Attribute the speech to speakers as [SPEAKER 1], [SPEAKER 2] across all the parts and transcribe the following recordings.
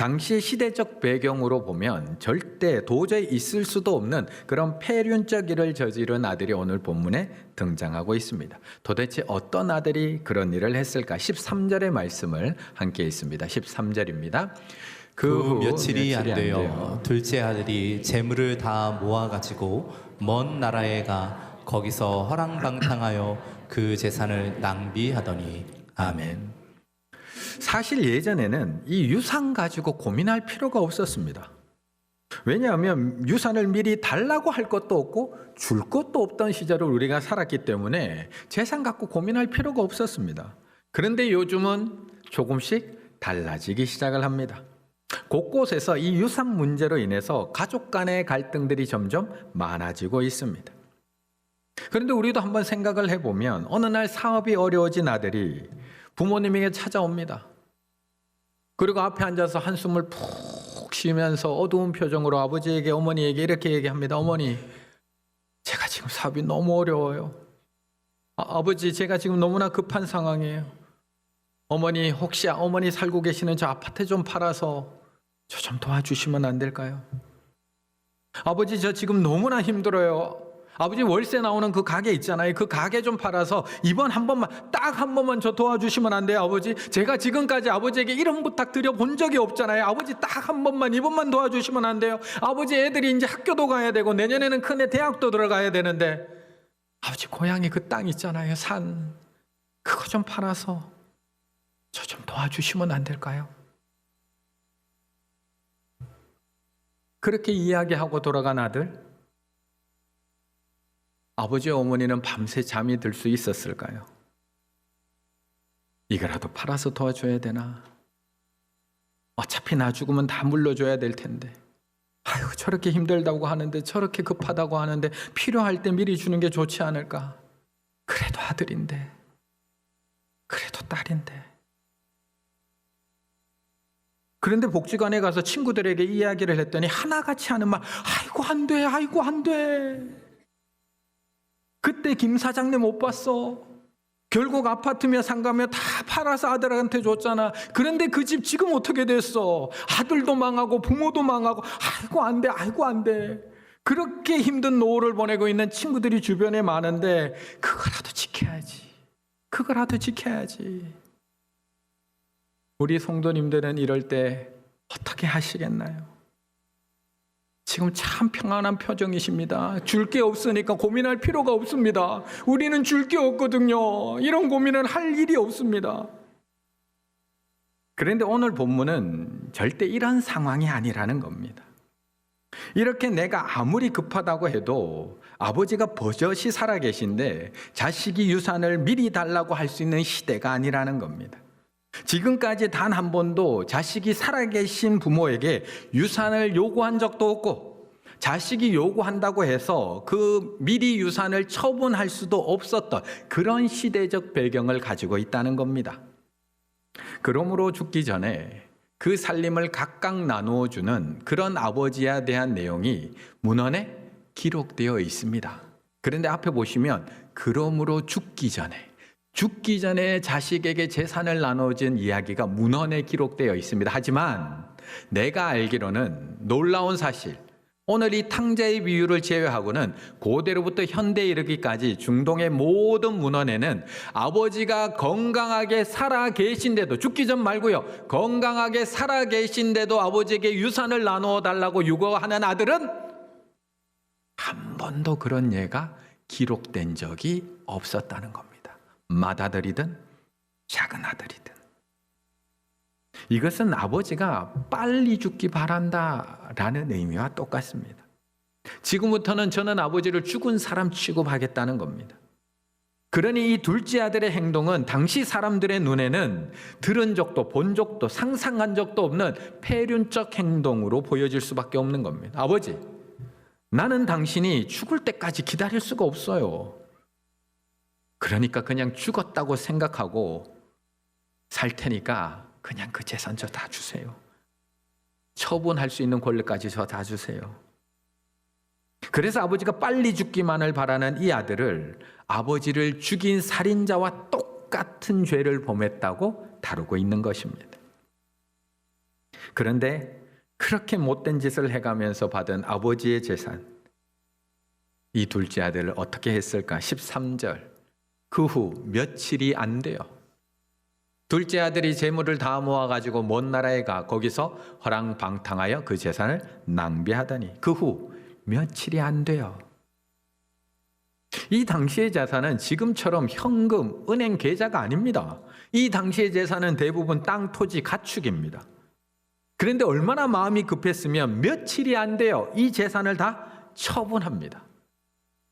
[SPEAKER 1] 당시 시대적 배경으로 보면 절대 도저히 있을 수도 없는 그런 폐륜적 일을 저지른 아들이 오늘 본문에 등장하고 있습니다. 도대체 어떤 아들이 그런 일을 했을까? 13절의 말씀을 함께 읽습니다. 13절입니다.
[SPEAKER 2] 그 후 며칠이 안 되어 둘째 아들이 재물을 다 모아가지고 먼 나라에 가 거기서 허랑방탕하여 그 재산을 낭비하더니. 아멘.
[SPEAKER 1] 사실 예전에는 이 유산 가지고 고민할 필요가 없었습니다. 왜냐하면 유산을 미리 달라고 할 것도 없고 줄 것도 없던 시절을 우리가 살았기 때문에 재산 갖고 고민할 필요가 없었습니다. 그런데 요즘은 조금씩 달라지기 시작을 합니다. 곳곳에서 이 유산 문제로 인해서 가족 간의 갈등들이 점점 많아지고 있습니다. 그런데 우리도 한번 생각을 해보면 어느 날 사업이 어려워진 아들이 부모님에게 찾아옵니다. 그리고 앞에 앉아서 한숨을 푹 쉬면서 어두운 표정으로 아버지에게, 어머니에게 이렇게 얘기합니다. 어머니, 제가 지금 사업이 너무 어려워요. 아버지, 제가 지금 너무나 급한 상황이에요. 어머니, 혹시 어머니 살고 계시는 저 아파트 좀 팔아서 저 좀 도와주시면 안 될까요? 아버지, 저 지금 너무나 힘들어요. 아버지, 월세 나오는 그 가게 있잖아요. 그 가게 좀 팔아서 이번 한 번만, 딱 한 번만 저 도와주시면 안 돼요, 아버지? 제가 지금까지 아버지에게 이런 부탁 드려본 적이 없잖아요. 아버지, 딱 한 번만, 이번만 도와주시면 안 돼요? 아버지, 애들이 이제 학교도 가야 되고 내년에는 큰애 대학도 들어가야 되는데, 아버지, 고향에 그 땅 있잖아요, 산. 그거 좀 팔아서 저 좀 도와주시면 안 될까요? 그렇게 이야기하고 돌아간 아들, 아버지 어머니는 밤새 잠이 들 수 있었을까요? 이거라도 팔아서 도와줘야 되나? 어차피 나 죽으면 다 물려줘야 될 텐데. 아유, 저렇게 힘들다고 하는데, 저렇게 급하다고 하는데 필요할 때 미리 주는 게 좋지 않을까? 그래도 아들인데, 그래도 딸인데. 그런데 복지관에 가서 친구들에게 이야기를 했더니 하나같이 하는 말, 아이고 안 돼, 아이고 안 돼. 그때 김 사장님 못 봤어. 결국 아파트며 상가며 다 팔아서 아들한테 줬잖아. 그런데 그 집 지금 어떻게 됐어? 아들도 망하고 부모도 망하고, 아이고 안 돼, 아이고 안 돼. 그렇게 힘든 노후를 보내고 있는 친구들이 주변에 많은데 그거라도 지켜야지. 그거라도 지켜야지. 우리 성도님들은 이럴 때 어떻게 하시겠나요? 지금 참 평안한 표정이십니다. 줄 게 없으니까 고민할 필요가 없습니다. 우리는 줄 게 없거든요. 이런 고민은 할 일이 없습니다. 그런데 오늘 본문은 절대 이런 상황이 아니라는 겁니다. 이렇게 내가 아무리 급하다고 해도 아버지가 버젓이 살아계신데 자식이 유산을 미리 달라고 할 수 있는 시대가 아니라는 겁니다. 지금까지 단 한 번도 자식이 살아계신 부모에게 유산을 요구한 적도 없고, 자식이 요구한다고 해서 그 미리 유산을 처분할 수도 없었던 그런 시대적 배경을 가지고 있다는 겁니다. 그러므로 죽기 전에 그 살림을 각각 나누어 주는 그런 아버지에 대한 내용이 문헌에 기록되어 있습니다. 그런데 앞에 보시면 그러므로 죽기 전에 자식에게 재산을 나눠준 이야기가 문헌에 기록되어 있습니다. 하지만 내가 알기로는 놀라운 사실, 오늘 이 탕자의 비유를 제외하고는 고대로부터 현대에 이르기까지 중동의 모든 문헌에는 아버지가 건강하게 살아 계신데도, 죽기 전 말고요, 건강하게 살아 계신데도 아버지에게 유산을 나누어 달라고 요구하는 아들은 한 번도 그런 예가 기록된 적이 없었다는 겁니다. 맏아들이든 작은 아들이든. 이것은 아버지가 빨리 죽기 바란다라는 의미와 똑같습니다. 지금부터는 저는 아버지를 죽은 사람 취급하겠다는 겁니다. 그러니 이 둘째 아들의 행동은 당시 사람들의 눈에는 들은 적도 본 적도 상상한 적도 없는 폐륜적 행동으로 보여질 수밖에 없는 겁니다. 아버지, 나는 당신이 죽을 때까지 기다릴 수가 없어요. 그러니까 그냥 죽었다고 생각하고 살 테니까 그냥 그 재산 저 다 주세요. 처분할 수 있는 권리까지 저 다 주세요. 그래서 아버지가 빨리 죽기만을 바라는 이 아들을 아버지를 죽인 살인자와 똑같은 죄를 범했다고 다루고 있는 것입니다. 그런데 그렇게 못된 짓을 해가면서 받은 아버지의 재산, 이 둘째 아들을 어떻게 했을까? 13절. 그 후 며칠이 안 돼요. 둘째 아들이 재물을 다 모아가지고 먼 나라에 가 거기서 허랑방탕하여 그 재산을 낭비하더니 그 후 며칠이 안 돼요. 이 당시의 재산은 지금처럼 현금, 은행 계좌가 아닙니다. 이 당시의 재산은 대부분 땅, 토지, 가축입니다. 그런데 얼마나 마음이 급했으면 며칠이 안 돼요. 이 재산을 다 처분합니다.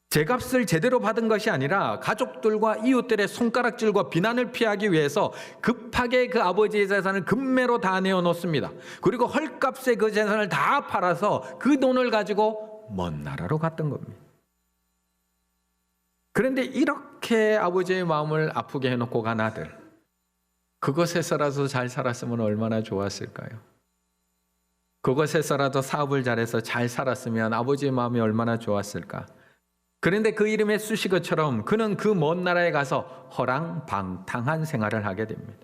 [SPEAKER 1] 제값을 제대로 받은 것이 아니라 가족들과 이웃들의 손가락질과 비난을 피하기 위해서 급하게 그 아버지의 재산을 금매로 다 내어놓습니다. 그리고 헐값에 그 재산을 다 팔아서 그 돈을 가지고 먼 나라로 갔던 겁니다. 그런데 이렇게 아버지의 마음을 아프게 해놓고 간 아들, 그것에서라도 잘 살았으면 얼마나 좋았을까요? 그것에서라도 사업을 잘해서 잘 살았으면 아버지의 마음이 얼마나 좋았을까? 그런데 그 이름의 수식어처럼 그는 그 먼 나라에 가서 허랑방탕한 생활을 하게 됩니다.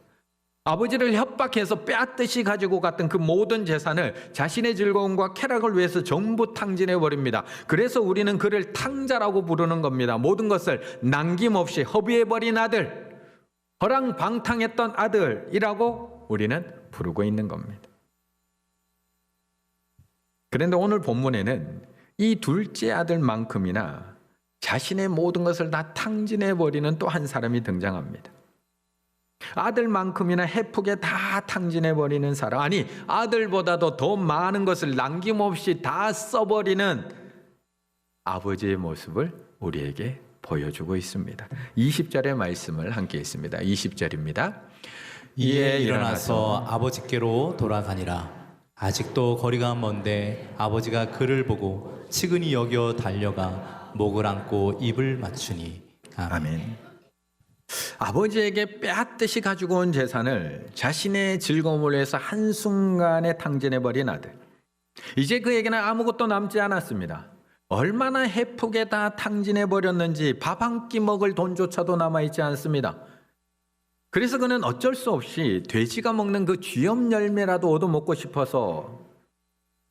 [SPEAKER 1] 아버지를 협박해서 빼앗듯이 가지고 갔던 그 모든 재산을 자신의 즐거움과 쾌락을 위해서 전부 탕진해 버립니다. 그래서 우리는 그를 탕자라고 부르는 겁니다. 모든 것을 남김없이 허비해 버린 아들, 허랑방탕했던 아들이라고 우리는 부르고 있는 겁니다. 그런데 오늘 본문에는 이 둘째 아들만큼이나 자신의 모든 것을 다 탕진해 버리는 또 한 사람이 등장합니다. 아들만큼이나 헤프게 다 탕진해 버리는 사람, 아니 아들보다도 더 많은 것을 남김없이 다 써버리는 아버지의 모습을 우리에게 보여주고 있습니다. 20절의 말씀을 함께 읽습니다. 20절입니다.
[SPEAKER 2] 이에 일어나서 아버지께로 돌아가니라. 아직도 거리가 먼데 아버지가 그를 보고 측은히 여겨 달려가 목을 안고 입을 맞추니.
[SPEAKER 1] 아멘. 아버지에게 빼앗듯이 가지고 온 재산을 자신의 즐거움을 위해서 한순간에 탕진해버린 아들. 이제 그에게는 아무것도 남지 않았습니다. 얼마나 헤프게 다 탕진해버렸는지 밥 한 끼 먹을 돈조차도 남아있지 않습니다. 그래서 그는 어쩔 수 없이 돼지가 먹는 그 쥐염 열매라도 얻어먹고 싶어서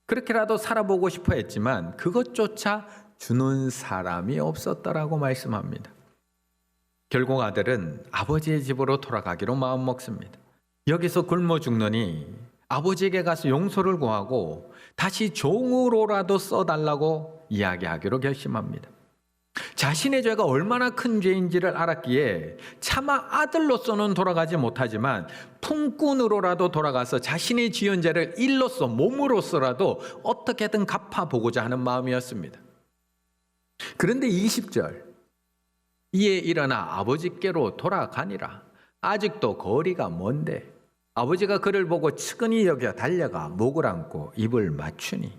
[SPEAKER 1] 그렇게라도 살아보고 싶어 했지만 그것조차 주는 사람이 없었다라고 말씀합니다. 결국 아들은 아버지의 집으로 돌아가기로 마음먹습니다. 여기서 굶어 죽느니 아버지에게 가서 용서를 구하고 다시 종으로라도 써달라고 이야기하기로 결심합니다. 자신의 죄가 얼마나 큰 죄인지를 알았기에 차마 아들로서는 돌아가지 못하지만 품꾼으로라도 돌아가서 자신의 지은 죄를 일로써 몸으로서라도 어떻게든 갚아보고자 하는 마음이었습니다. 그런데 20절, 이에 일어나 아버지께로 돌아가니라. 아직도 거리가 먼데 아버지가 그를 보고 측은히 여겨 달려가 목을 안고 입을 맞추니.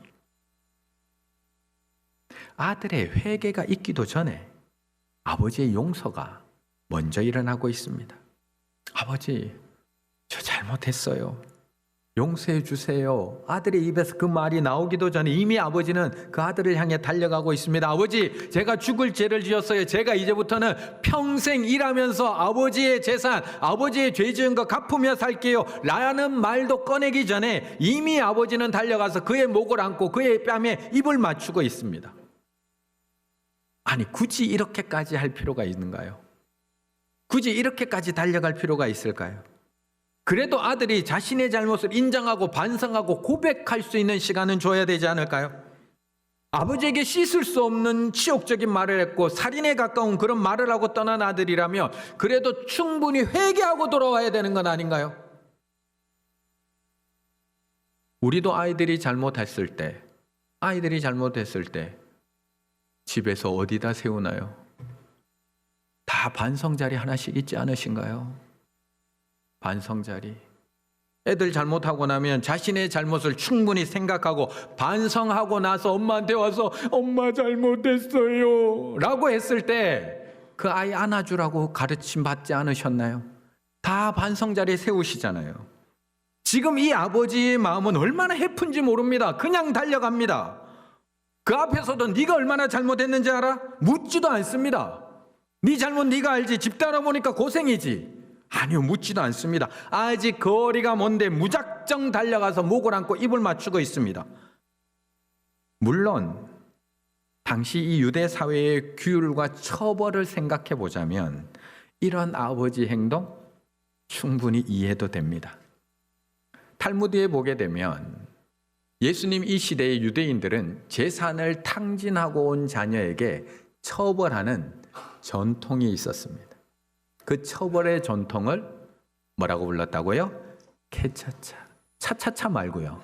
[SPEAKER 1] 아들의 회개가 있기도 전에 아버지의 용서가 먼저 일어나고 있습니다. 아버지, 저 잘못했어요. 용서해 주세요. 아들의 입에서 그 말이 나오기도 전에 이미 아버지는 그 아들을 향해 달려가고 있습니다. 아버지, 제가 죽을 죄를 지었어요. 제가 이제부터는 평생 일하면서 아버지의 재산, 아버지의 죄 지은 거 갚으며 살게요 라는 말도 꺼내기 전에 이미 아버지는 달려가서 그의 목을 안고 그의 뺨에 입을 맞추고 있습니다. 아니, 굳이 이렇게까지 할 필요가 있는가요? 굳이 이렇게까지 달려갈 필요가 있을까요? 그래도 아들이 자신의 잘못을 인정하고 반성하고 고백할 수 있는 시간은 줘야 되지 않을까요? 아버지에게 씻을 수 없는 치욕적인 말을 했고 살인에 가까운 그런 말을 하고 떠난 아들이라면 그래도 충분히 회개하고 돌아와야 되는 건 아닌가요? 우리도 아이들이 잘못했을 때 집에서 어디다 세우나요? 다 반성 자리 하나씩 있지 않으신가요? 반성 자리. 애들 잘못하고 나면 자신의 잘못을 충분히 생각하고 반성하고 나서 엄마한테 와서 엄마 잘못했어요 라고 했을 때 그 아이 안아주라고 가르침 받지 않으셨나요? 다 반성 자리에 세우시잖아요. 지금 이 아버지의 마음은 얼마나 해픈지 모릅니다. 그냥 달려갑니다. 그 앞에서도 네가 얼마나 잘못했는지 알아? 묻지도 않습니다. 네 잘못 네가 알지. 집 따라보니까 고생이지. 아니요, 묻지도 않습니다. 아직 거리가 먼데 무작정 달려가서 목을 안고 입을 맞추고 있습니다. 물론 당시 이 유대 사회의 규율과 처벌을 생각해 보자면 이런 아버지 행동 충분히 이해도 됩니다. 탈무드에 보게 되면 예수님 이 시대의 유대인들은 재산을 탕진하고 온 자녀에게 처벌하는 전통이 있었습니다. 그 처벌의 전통을 뭐라고 불렀다고요? 케차차. 차차차 말고요.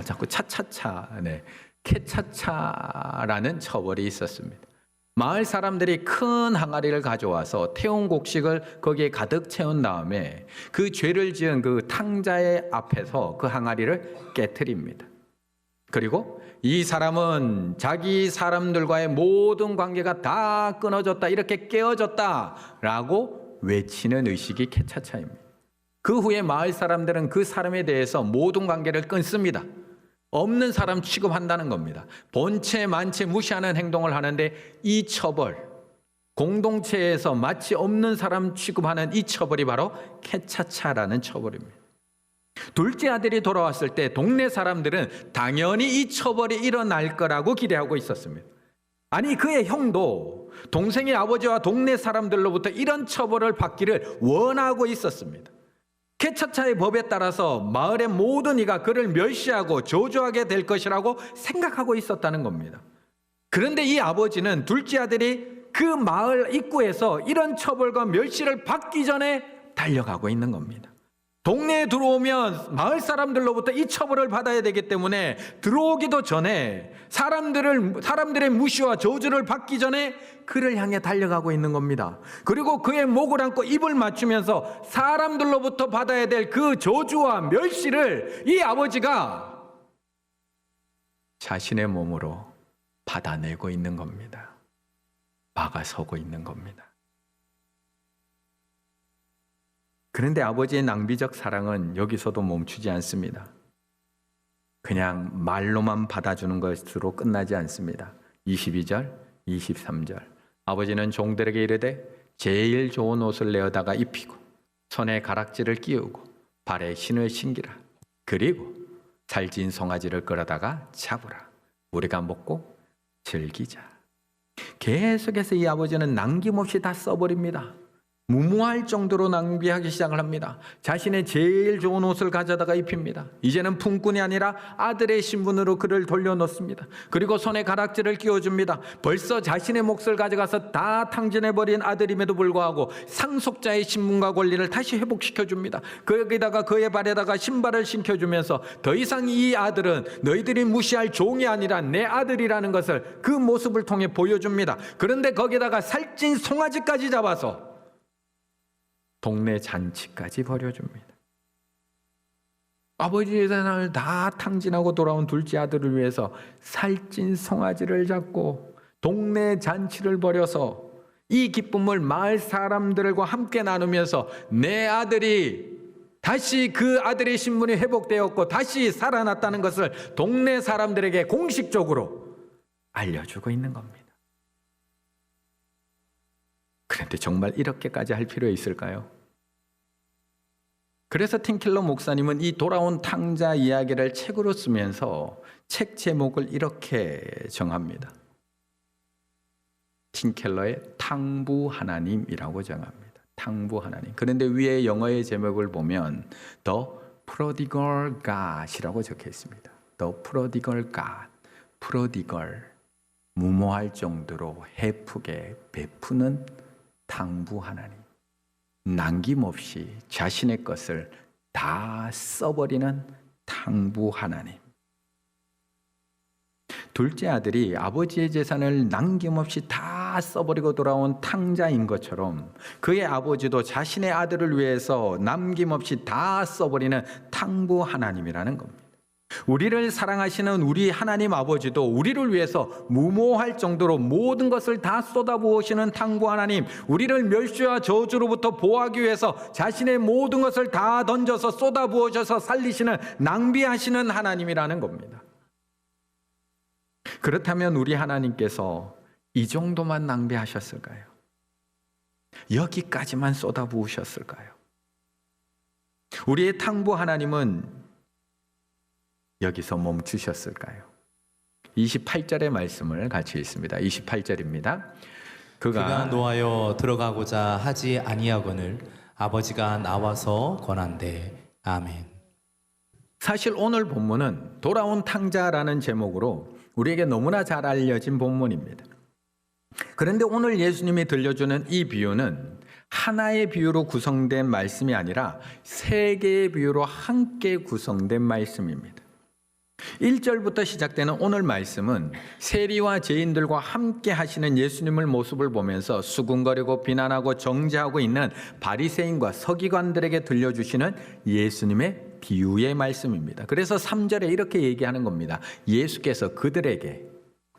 [SPEAKER 1] 자꾸 차차차. 네. 케차차라는 처벌이 있었습니다. 마을 사람들이 큰 항아리를 가져와서 태운 곡식을 거기에 가득 채운 다음에 그 죄를 지은 그 탕자의 앞에서 그 항아리를 깨트립니다. 그리고 이 사람은 자기 사람들과의 모든 관계가 다 끊어졌다, 이렇게 깨어졌다라고 외치는 의식이 케차차입니다. 그 후에 마을 사람들은 그 사람에 대해서 모든 관계를 끊습니다. 없는 사람 취급한다는 겁니다. 본체 만체 무시하는 행동을 하는데 이 처벌, 공동체에서 마치 없는 사람 취급하는 이 처벌이 바로 케차차라는 처벌입니다. 둘째 아들이 돌아왔을 때 동네 사람들은 당연히 이 처벌이 일어날 거라고 기대하고 있었습니다. 아니, 그의 형도 동생의 아버지와 동네 사람들로부터 이런 처벌을 받기를 원하고 있었습니다. 케차차의 법에 따라서 마을의 모든 이가 그를 멸시하고 저주하게 될 것이라고 생각하고 있었다는 겁니다. 그런데 이 아버지는 둘째 아들이 그 마을 입구에서 이런 처벌과 멸시를 받기 전에 달려가고 있는 겁니다. 동네에 들어오면 마을 사람들로부터 이 처벌을 받아야 되기 때문에 들어오기도 전에 사람들의 무시와 저주를 받기 전에 그를 향해 달려가고 있는 겁니다. 그리고 그의 목을 안고 입을 맞추면서 사람들로부터 받아야 될 그 저주와 멸시를 이 아버지가 자신의 몸으로 받아내고 있는 겁니다. 막아서고 있는 겁니다. 그런데 아버지의 낭비적 사랑은 여기서도 멈추지 않습니다. 그냥 말로만 받아주는 것으로 끝나지 않습니다. 22절, 23절. 아버지는 종들에게 이르되 제일 좋은 옷을 내어다가 입히고 손에 가락지를 끼우고 발에 신을 신기라. 그리고 살찐 송아지를 끌어다가 잡으라. 우리가 먹고 즐기자. 계속해서 이 아버지는 남김없이 다 써버립니다. 무모할 정도로 낭비하기 시작을 합니다. 자신의 제일 좋은 옷을 가져다가 입힙니다. 이제는 품꾼이 아니라 아들의 신분으로 그를 돌려놓습니다. 그리고 손에 가락지를 끼워줍니다. 벌써 자신의 몫을 가져가서 다 탕진해버린 아들임에도 불구하고 상속자의 신분과 권리를 다시 회복시켜줍니다. 거기다가 그의 발에다가 신발을 신겨주면서 더 이상 이 아들은 너희들이 무시할 종이 아니라 내 아들이라는 것을 그 모습을 통해 보여줍니다. 그런데 거기다가 살찐 송아지까지 잡아서 동네 잔치까지 벌여줍니다. 아버지의 재산을 다 탕진하고 돌아온 둘째 아들을 위해서 살찐 송아지를 잡고 동네 잔치를 벌여서 이 기쁨을 마을 사람들과 함께 나누면서 내 아들이 다시 그 아들의 신분이 회복되었고 다시 살아났다는 것을 동네 사람들에게 공식적으로 알려주고 있는 겁니다. 그런데 정말 이렇게까지 할 필요 있을까요? 그래서 팀켈러 목사님은 이 돌아온 탕자 이야기를 책으로 쓰면서 책 제목을 이렇게 정합니다. 팀켈러의 탕부 하나님이라고 정합니다. 탕부 하나님. 그런데 위에 영어의 제목을 보면 The Prodigal God이라고 적혀 있습니다. The Prodigal God. 프로디걸, 무모할 정도로 헤프게 베푸는 탕부 하나님. 남김없이 자신의 것을 다 써버리는 탕부 하나님. 둘째 아들이 아버지의 재산을 남김없이 다 써버리고 돌아온 탕자인 것처럼 그의 아버지도 자신의 아들을 위해서 남김없이 다 써버리는 탕부 하나님이라는 겁니다. 우리를 사랑하시는 우리 하나님 아버지도 우리를 위해서 무모할 정도로 모든 것을 다 쏟아부으시는 탕부 하나님, 우리를 멸시와 저주로부터 보호하기 위해서 자신의 모든 것을 다 던져서 쏟아부으셔서 살리시는, 낭비하시는 하나님이라는 겁니다. 그렇다면 우리 하나님께서 이 정도만 낭비하셨을까요? 여기까지만 쏟아부으셨을까요? 우리의 탕부 하나님은 여기서 멈추셨을까요? 28절의 말씀을 같이 읽습니다. 28절입니다.
[SPEAKER 2] 그가 노하여 들어가고자 하지 아니하거늘 아버지가 나와서 권한대. 아멘.
[SPEAKER 1] 사실 오늘 본문은 돌아온 탕자라는 제목으로 우리에게 너무나 잘 알려진 본문입니다. 그런데 오늘 예수님이 들려주는 이 비유는 하나의 비유로 구성된 말씀이 아니라 세 개의 비유로 함께 구성된 말씀입니다. 1절부터 시작되는 오늘 말씀은 세리와 죄인들과 함께 하시는 예수님의 모습을 보면서 수군거리고 비난하고 정죄하고 있는 바리새인과 서기관들에게 들려주시는 예수님의 비유의 말씀입니다. 그래서 3절에 이렇게 얘기하는 겁니다. 예수께서 그들에게,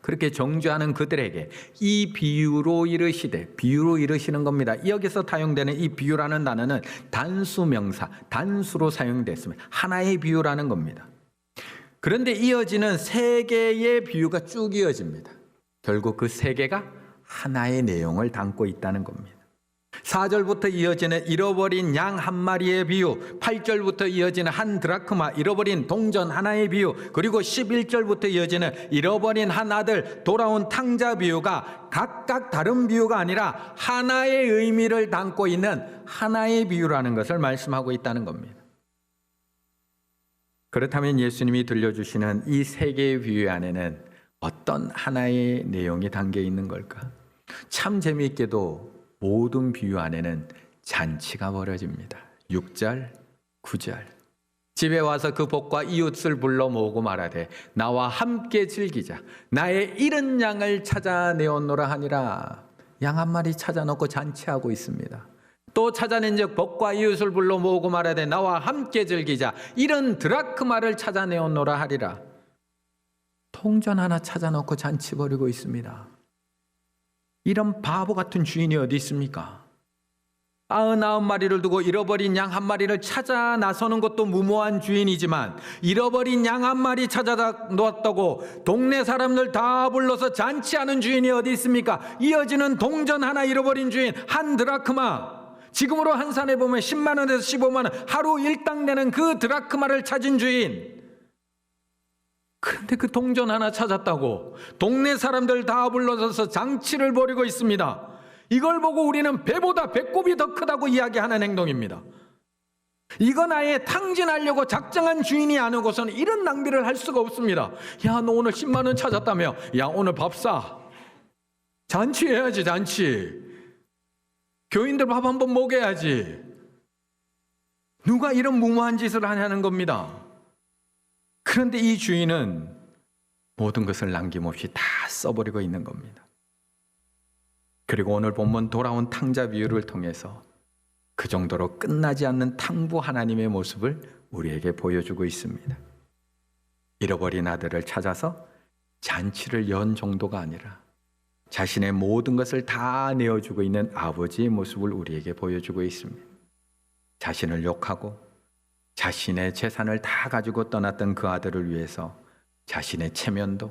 [SPEAKER 1] 그렇게 정죄하는 그들에게 이 비유로 이르시되, 비유로 이르시는 겁니다. 여기서 사용되는 이 비유라는 단어는 단수명사, 단수로 사용됐습니다. 하나의 비유라는 겁니다. 그런데 이어지는 세 개의 비유가 쭉 이어집니다. 결국 그 세 개가 하나의 내용을 담고 있다는 겁니다. 4절부터 이어지는 잃어버린 양 한 마리의 비유, 8절부터 이어지는 한 드라크마, 잃어버린 동전 하나의 비유, 그리고 11절부터 이어지는 잃어버린 한 아들, 돌아온 탕자 비유가 각각 다른 비유가 아니라 하나의 의미를 담고 있는 하나의 비유라는 것을 말씀하고 있다는 겁니다. 그렇다면 예수님이 들려주시는 이 세 개의 비유 안에는 어떤 하나의 내용이 담겨 있는 걸까? 참 재미있게도 모든 비유 안에는 잔치가 벌어집니다. 6절, 9절. 집에 와서 그 복과 이웃을 불러 모으고 말하되 나와 함께 즐기자. 나의 잃은 양을 찾아내었노라 하니라. 양 한 마리 찾아놓고 잔치하고 있습니다. 또 찾아낸 즉 복과 이웃을 불러 모으고 말하되 나와 함께 즐기자. 이런 드라크마를 찾아내었노라 하리라. 동전 하나 찾아놓고 잔치 벌이고 있습니다. 이런 바보 같은 주인이 어디 있습니까? 99마리를 두고 잃어버린 양 한 마리를 찾아 나서는 것도 무모한 주인이지만 잃어버린 양 한 마리 찾아 놓았다고 동네 사람들 다 불러서 잔치하는 주인이 어디 있습니까? 이어지는 동전 하나 잃어버린 주인, 한 드라크마. 지금으로 환산해 보면 10만 원에서 15만 원 하루 일당 내는 그 드라크마를 찾은 주인. 그런데 그 동전 하나 찾았다고 동네 사람들 다 불러서 잔치를 벌이고 있습니다. 이걸 보고 우리는 배보다 배꼽이 더 크다고 이야기하는 행동입니다. 이건 아예 탕진하려고 작정한 주인이 아니고서는 이런 낭비를 할 수가 없습니다. 야, 너 오늘 10만 원 찾았다며? 야, 오늘 밥 사. 잔치해야지, 잔치. 교인들 밥 한번 먹여야지. 누가 이런 무모한 짓을 하냐는 겁니다. 그런데 이 주인은 모든 것을 남김없이 다 써버리고 있는 겁니다. 그리고 오늘 본문 돌아온 탕자 비유를 통해서 그 정도로 끝나지 않는 탕부 하나님의 모습을 우리에게 보여주고 있습니다. 잃어버린 아들을 찾아서 잔치를 연 정도가 아니라 자신의 모든 것을 다 내어주고 있는 아버지의 모습을 우리에게 보여주고 있습니다. 자신을 욕하고 자신의 재산을 다 가지고 떠났던 그 아들을 위해서 자신의 체면도,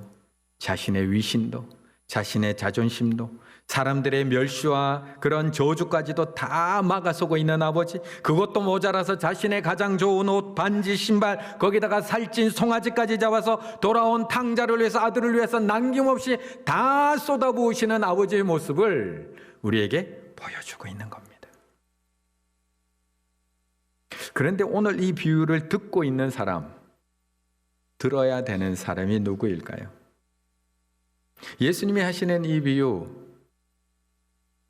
[SPEAKER 1] 자신의 위신도, 자신의 자존심도, 사람들의 멸시와 그런 저주까지도 다 막아서고 있는 아버지, 그것도 모자라서 자신의 가장 좋은 옷, 반지, 신발, 거기다가 살찐 송아지까지 잡아서 돌아온 탕자를 위해서, 아들을 위해서 남김없이 다 쏟아부으시는 아버지의 모습을 우리에게 보여주고 있는 겁니다. 그런데 오늘 이 비유를 듣고 있는 사람, 들어야 되는 사람이 누구일까요? 예수님이 하시는 이 비유,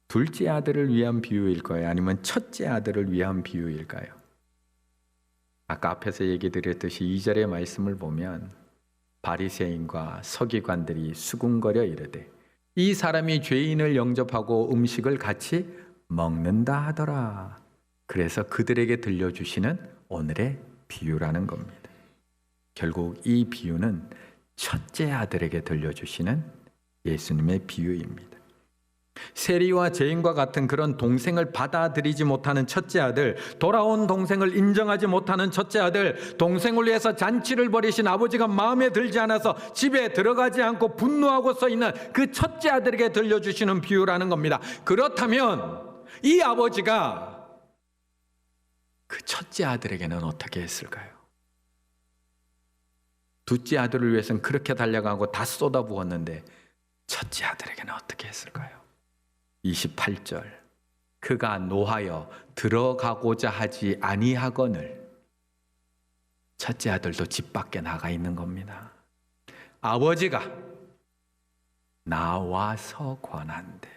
[SPEAKER 1] 둘째 아들을 위한 비유일까요? 아니면 첫째 아들을 위한 비유일까요? 아까 앞에서 얘기 드렸듯이 2절의 말씀을 보면 바리새인과 서기관들이 수군거려 이르되 이 사람이 죄인을 영접하고 음식을 같이 먹는다 하더라. 그래서 그들에게 들려주시는 오늘의 비유라는 겁니다. 결국 이 비유는 첫째 아들에게 들려주시는 예수님의 비유입니다. 세리와 죄인과 같은 그런 동생을 받아들이지 못하는 첫째 아들, 돌아온 동생을 인정하지 못하는 첫째 아들, 동생을 위해서 잔치를 벌이신 아버지가 마음에 들지 않아서 집에 들어가지 않고 분노하고 서 있는 그 첫째 아들에게 들려주시는 비유라는 겁니다. 그렇다면 이 아버지가 그 첫째 아들에게는 어떻게 했을까요? 둘째 아들을 위해서는 그렇게 달려가고 다 쏟아부었는데 첫째 아들에게는 어떻게 했을까요? 28절 그가 노하여 들어가고자 하지 아니하거늘. 첫째 아들도 집 밖에 나가 있는 겁니다. 아버지가 나와서 권한대.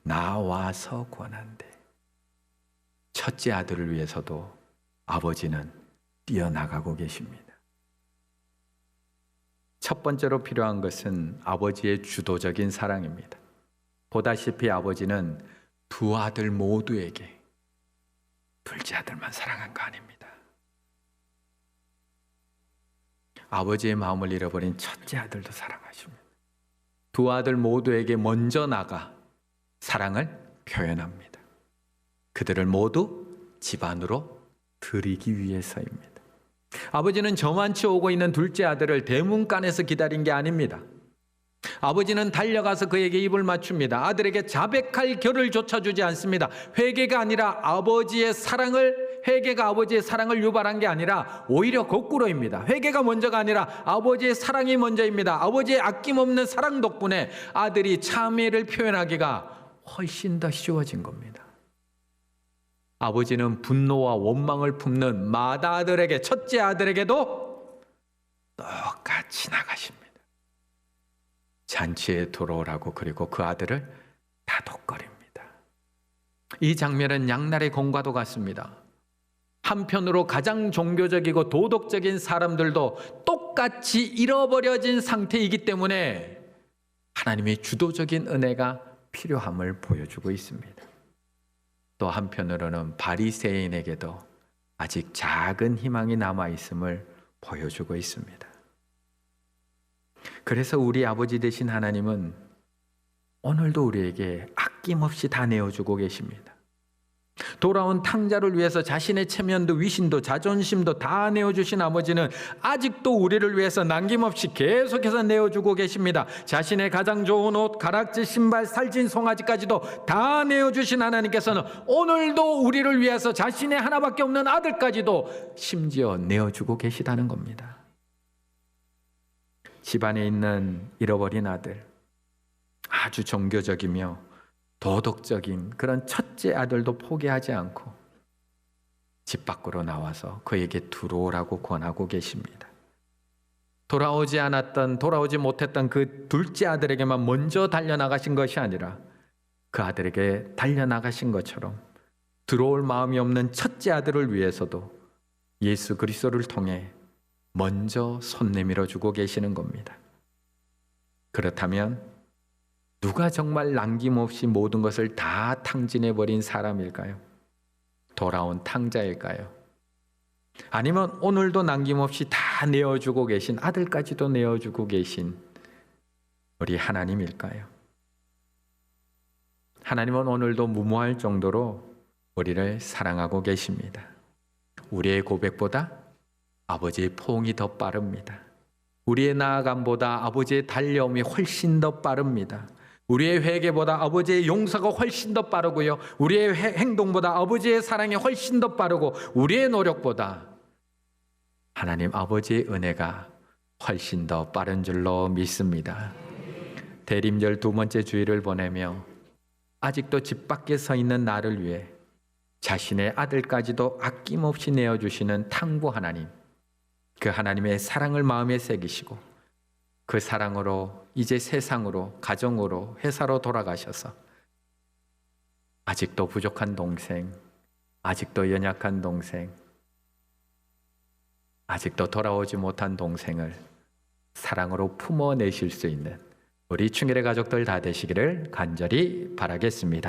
[SPEAKER 1] 나와서 권한대. 첫째 아들을 위해서도 아버지는 뛰어나가고 계십니다. 첫 번째로 필요한 것은 아버지의 주도적인 사랑입니다. 보다시피 아버지는 두 아들 모두에게 둘째 아들만 사랑한 거 아닙니다. 아버지의 마음을 잃어버린 첫째 아들도 사랑하십니다. 두 아들 모두에게 먼저 나가 사랑을 표현합니다. 그들을 모두 집안으로 들이기 위해서입니다. 아버지는 저만치 오고 있는 둘째 아들을 대문간에서 기다린 게 아닙니다. 아버지는 달려가서 그에게 입을 맞춥니다. 아들에게 자백할 겨를 조차 주지 않습니다. 회개가 아니라 회개가 아버지의 사랑을 유발한 게 아니라 오히려 거꾸로입니다. 회개가 먼저가 아니라 아버지의 사랑이 먼저입니다. 아버지의 아낌없는 사랑 덕분에 아들이 참회를 표현하기가 훨씬 더 쉬워진 겁니다. 아버지는 분노와 원망을 품는 맏아들에게, 첫째 아들에게도 똑같이 나가십니다. 잔치에 들어오라고, 그리고 그 아들을 다독거립니다. 이 장면은 양날의 검과도 같습니다. 한편으로 가장 종교적이고 도덕적인 사람들도 똑같이 잃어버려진 상태이기 때문에 하나님의 주도적인 은혜가 필요함을 보여주고 있습니다. 또 한편으로는 바리새인에게도 아직 작은 희망이 남아있음을 보여주고 있습니다. 그래서 우리 아버지 되신 하나님은 오늘도 우리에게 아낌없이 다 내어주고 계십니다. 돌아온 탕자를 위해서 자신의 체면도 위신도 자존심도 다 내어주신 아버지는 아직도 우리를 위해서 남김없이 계속해서 내어주고 계십니다. 자신의 가장 좋은 옷, 가락지, 신발, 살찐 송아지까지도 다 내어주신 하나님께서는 오늘도 우리를 위해서 자신의 하나밖에 없는 아들까지도 심지어 내어주고 계시다는 겁니다. 집안에 있는 잃어버린 아들, 아주 종교적이며 도덕적인 그런 첫째 아들도 포기하지 않고 집 밖으로 나와서 그에게 들어오라고 권하고 계십니다. 돌아오지 못했던 그 둘째 아들에게만 먼저 달려나가신 것이 아니라 그 아들에게 달려나가신 것처럼 들어올 마음이 없는 첫째 아들을 위해서도 예수 그리스도를 통해 먼저 손 내밀어 주고 계시는 겁니다. 그렇다면 누가 정말 남김없이 모든 것을 다 탕진해버린 사람일까요? 돌아온 탕자일까요? 아니면 오늘도 남김없이 다 내어주고 계신, 아들까지도 내어주고 계신 우리 하나님일까요? 하나님은 오늘도 무모할 정도로 우리를 사랑하고 계십니다. 우리의 고백보다 아버지의 포옹이 더 빠릅니다. 우리의 나아감보다 아버지의 달려옴이 훨씬 더 빠릅니다. 우리의 회개보다 아버지의 용서가 훨씬 더 빠르고요. 우리의 행동보다 아버지의 사랑이 훨씬 더 빠르고, 우리의 노력보다 하나님 아버지의 은혜가 훨씬 더 빠른 줄로 믿습니다. 대림절 두 번째 주일을 보내며 아직도 집 밖에 서 있는 나를 위해 자신의 아들까지도 아낌없이 내어주시는 탕부 하나님, 그 하나님의 사랑을 마음에 새기시고 그 사랑으로 이제 세상으로, 가정으로, 회사로 돌아가셔서 아직도 부족한 동생, 아직도 연약한 동생, 아직도 돌아오지 못한 동생을 사랑으로 품어내실 수 있는 우리 충일의 가족들 다 되시기를 간절히 바라겠습니다.